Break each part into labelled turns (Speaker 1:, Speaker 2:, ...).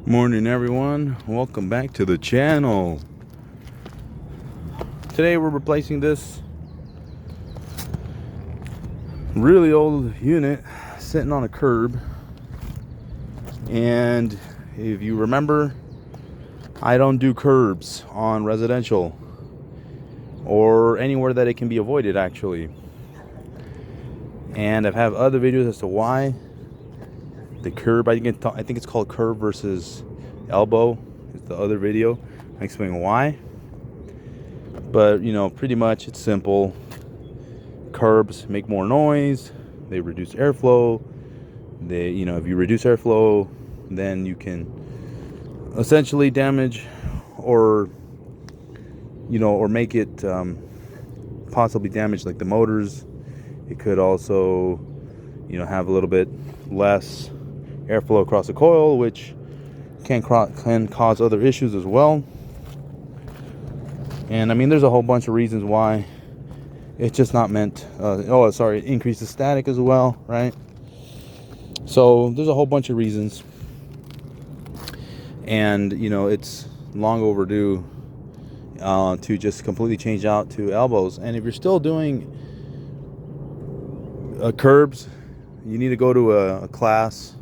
Speaker 1: Morning everyone, welcome back to the channel. Today we're replacing this really old unit sitting on a curb, and if you remember, I don't do curbs on residential or anywhere that it can be avoided actually. And I've had other videos as to why the curb, I think it's called curb versus elbow, is the other video. I explain why. But pretty much it's simple. Curbs make more noise, they reduce airflow. If you reduce airflow, then you can essentially damage or make it possibly damage like the motors. It could also have a little bit less airflow across the coil, which can cause other issues as well. And I mean, there's a whole bunch of reasons why it's just not meant. It increases static as well, right? So there's a whole bunch of reasons, and it's long overdue to just completely change out to elbows. And if you're still doing curbs, you need to go to a class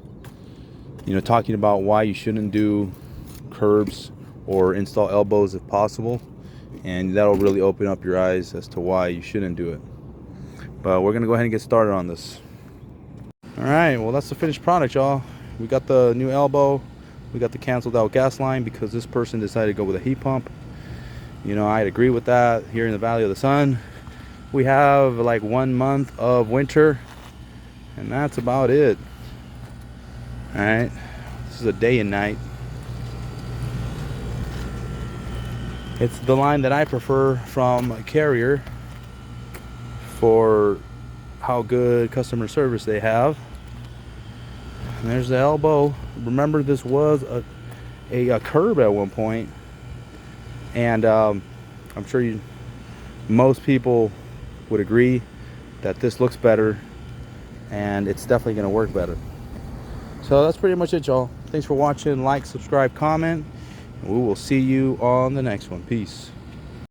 Speaker 1: talking about why you shouldn't do curbs or install elbows if possible, and that'll really open up your eyes as to why you shouldn't do it. But we're gonna go ahead and get started on this. All right, well, that's the finished product, y'all. We got the new elbow, we got the canceled out gas line because this person decided to go with a heat pump. I'd agree with that. Here in the Valley of the Sun, we have like 1 month of winter, and that's about it. All right, this is a day and night. It's the line that I prefer from Carrier for how good customer service they have. And there's the elbow. Remember, this was a curb at one point, and I'm sure most people would agree that this looks better, and it's definitely going to work better. So that's pretty much it, y'all. Thanks for watching. Like, subscribe, comment, and we will see you on the next one. Peace.